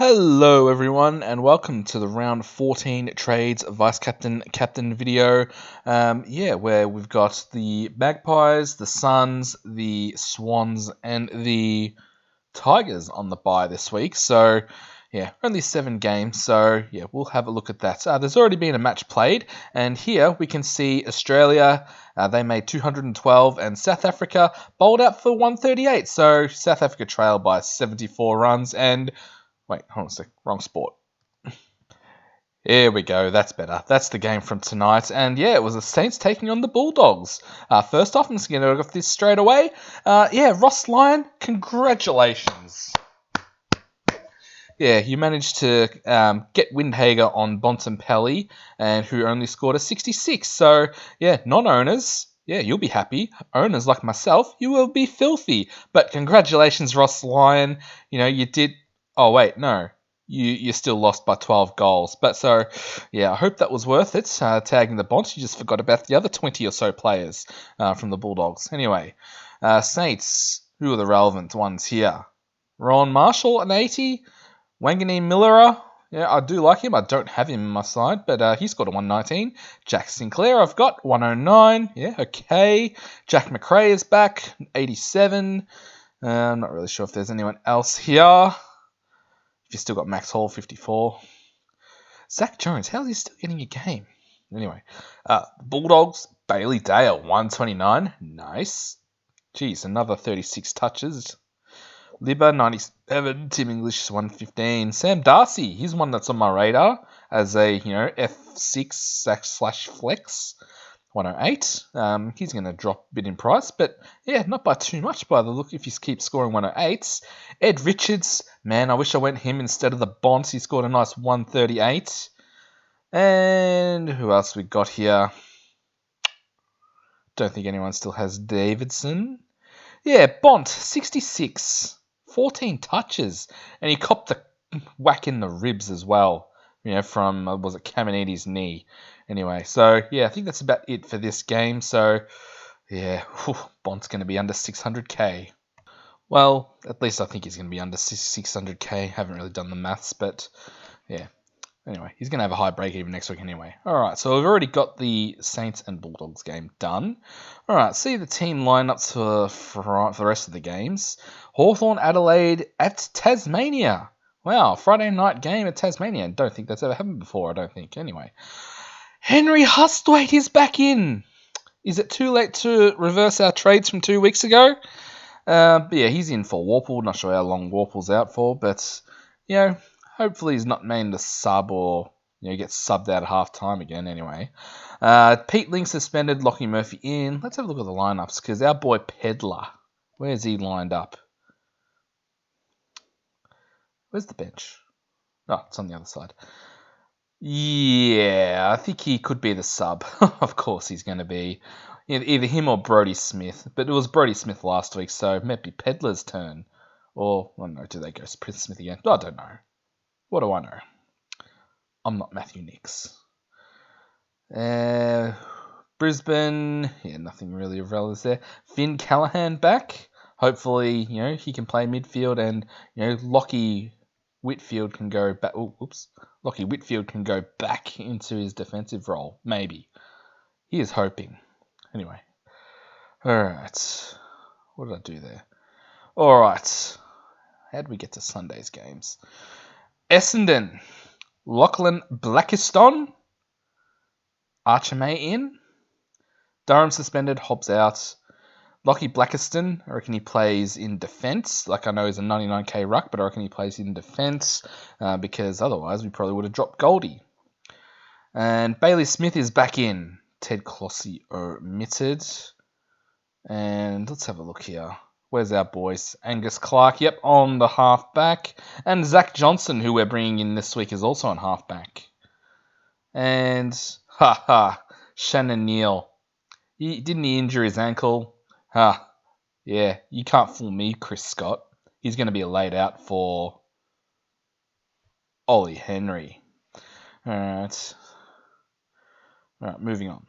Hello everyone and welcome to the round 14 trades vice captain video. Where we've got the Magpies, the Suns, the Swans and the Tigers on the bye this week. So only 7 games. So we'll have a look at that. There's already been a match played, and here we can see Australia. They made 212, and South Africa bowled out for 138. So South Africa trailed by 74 runs and. Wait, hold on a sec. Wrong sport. Here we go. That's better. That's the game from tonight. And it was the Saints taking on the Bulldogs. First off, I'm just going to go off this straight away. Ross Lyon, congratulations. You managed to get Windhager on Bontempelli, and who only scored a 66. So, non-owners, you'll be happy. Owners like myself, you will be filthy. But congratulations, Ross Lyon. You did... Oh, wait, no. You still lost by 12 goals. But so, I hope that was worth it, tagging the Bonts. You just forgot about the other 20 or so players from the Bulldogs. Anyway, Saints, who are the relevant ones here? Ron Marshall, an 80. Wangani Millera, I do like him. I don't have him in my side, but he scored a 119. Jack Sinclair, I've got 109. Okay. Jack McRae is back, 87. I'm not really sure if there's anyone else here. You've still got Max Hall, 54. Zach Jones, how is he still getting a game? Anyway, Bulldogs, Bailey Dale, 129. Nice. Geez, another 36 touches. Libba, 97. Tim English, 115. Sam Darcy, he's one that's on my radar as a, F6 / flex. 108. He's going to drop a bit in price, but not by too much by the look if he keeps scoring 108s. Ed Richards, man, I wish I went him instead of the Bonds. He scored a nice 138. And who else we got here? Don't think anyone still has Davidson. Bont, 66. 14 touches. And he copped the whack in the ribs as well. From, was it Caminiti's knee? Anyway, so, I think that's about it for this game. So, Bont's going to be under 600k. Well, at least I think he's going to be under 600k. Haven't really done the maths, but, Anyway, he's going to have a high break even next week anyway. Alright, so we've already got the Saints and Bulldogs game done. Alright, see the team lineups for the rest of the games. Hawthorn Adelaide at Tasmania. Wow, Friday night game at Tasmania. Don't think that's ever happened before, I don't think. Anyway. Henry Hustwaite is back in. Is it too late to reverse our trades from 2 weeks ago? He's in for Warple. Not sure how long Warple's out for, but, hopefully he's not named a sub or, gets subbed out at half time again anyway. Pete Ling suspended, Lockie Murphy in. Let's have a look at the lineups, because our boy Pedler, where's he lined up? Where's the bench? Oh, it's on the other side. I think he could be the sub. Of course he's going to be. Either him or Brodie Smith. But it was Brodie Smith last week, so it might be Pedler's turn. Or, I don't know, do they go Prince Smith again? I don't know. What do I know? I'm not Matthew Nicks. Brisbane, nothing really of relevance there. Finn Callahan back. Hopefully, he can play midfield and, Lockie Whitfield can go back. Lockie Whitfield can go back into his defensive role. Maybe. He is hoping. Anyway. Alright. What did I do there? Alright. How did we get to Sunday's games? Essendon. Lachlan Blackiston. Archimay in. Durham suspended. Hobbs out. Lockie Blackiston, I reckon he plays in defence. Like, I know he's a 99k ruck, but I reckon he plays in defence because otherwise we probably would have dropped Goldie. And Bailey Smith is back in. Ted Clossy omitted. And let's have a look here. Where's our boys? Angus Clark, on the half-back. And Zach Johnson, who we're bringing in this week, is also on half-back. And, Shannon Neal. Didn't he injure his ankle? You can't fool me, Chris Scott. He's going to be laid out for Ollie Henry. Alright, moving on.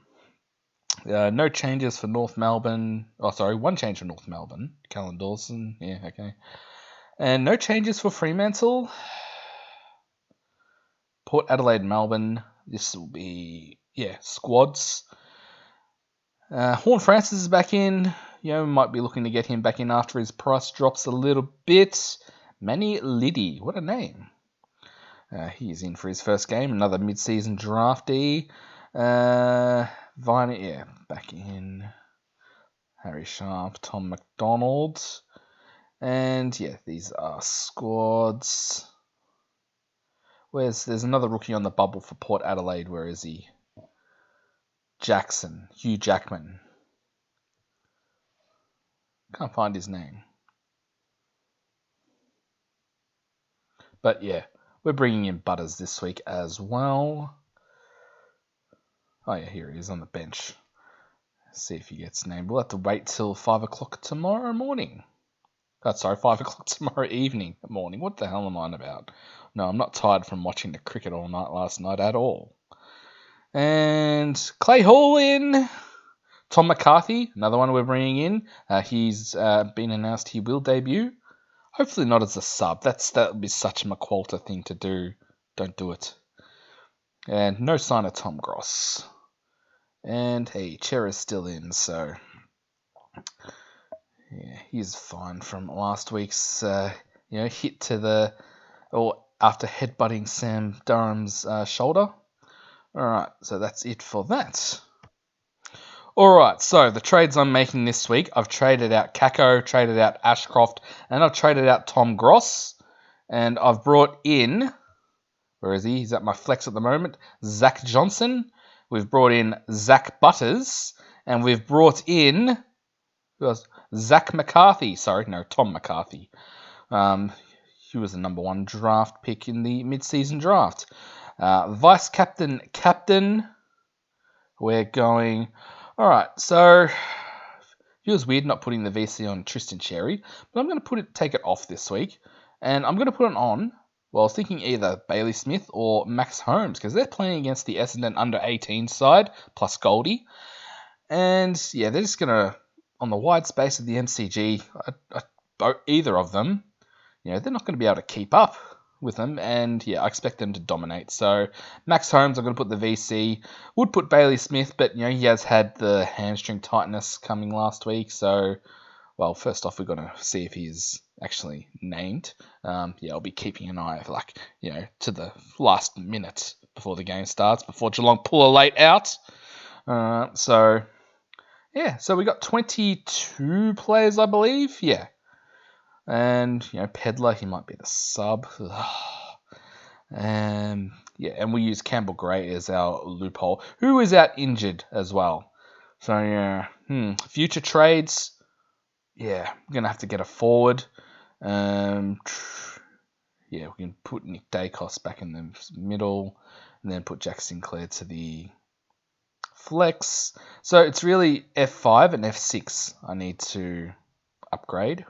No changes for North Melbourne. One change for North Melbourne. Callan Dawson, okay. And no changes for Fremantle. Port Adelaide, Melbourne. This will be, squads. Horn Francis is back in. Might be looking to get him back in after his price drops a little bit. Manny Liddy, what a name. He is in for his first game, another mid-season draftee. Viner, back in. Harry Sharp, Tom McDonald. And these are squads. There's another rookie on the bubble for Port Adelaide. Where is he? Jackson, Hugh Jackman. Can't find his name. But we're bringing in Butters this week as well. Oh here he is on the bench. See if he gets named. We'll have to wait till 5 o'clock tomorrow morning. 5 o'clock tomorrow morning. What the hell am I on about? No, I'm not tired from watching the cricket all night last night at all. And Clay Hall in. Tom McCarthy, another one we're bringing in. He's been announced he will debut. Hopefully not as a sub. That would be such a McQualter thing to do. Don't do it. And no sign of Tom Gross. And hey, Cher is still in, so he's fine from last week's hit to after headbutting Sam Durham's shoulder. All right, so that's it for that. All right, so the trades I'm making this week, I've traded out Kako, traded out Ashcroft, and I've traded out Tom Gross, and I've brought in, where is he? He's at my flex at the moment, Zach Johnson. We've brought in Zach Butters, and we've brought in Zach McCarthy. Tom McCarthy. He was the number 1 draft pick in the mid-season draft. Vice captain, we're going... All right, so it feels weird not putting the VC on Tristan Cherry, but I'm going to take it off this week, and I'm going to put it on. Well, I was thinking either Bailey Smith or Max Holmes, because they're playing against the Essendon under-18 side, plus Goldie. And, they're just going to, on the wide space of the MCG, either of them, they're not going to be able to keep up with them, and, I expect them to dominate. So, Max Holmes, I'm going to put the VC. Would put Bailey Smith, but, he has had the hamstring tightness coming last week, so... Well, first off, we've got to see if he's actually named. I'll be keeping an eye, to the last minute before the game starts, before Geelong pull a late out. So we got 22 players, I believe. Yeah. And, Pedler, he might be the sub. And we use Campbell Gray as our loophole, who is out injured as well. So, future trades... we're going to have to get a forward. We can put Nick Dacos back in the middle and then put Jack Sinclair to the flex. So it's really F5 and F6 I need to upgrade.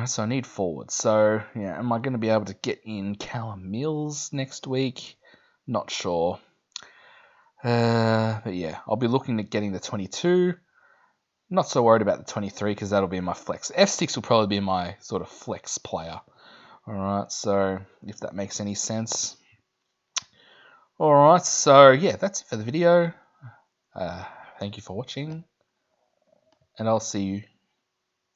So I need forward. So, am I going to be able to get in Callum Mills next week? Not sure. But I'll be looking at getting the 22. Not so worried about the 23 because that'll be my flex. F6 will probably be my sort of flex player. All right, so if that makes any sense. All right, so that's it for the video. Thank you for watching. And I'll see you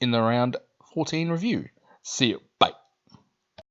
in the round 14 review. See you. Bye.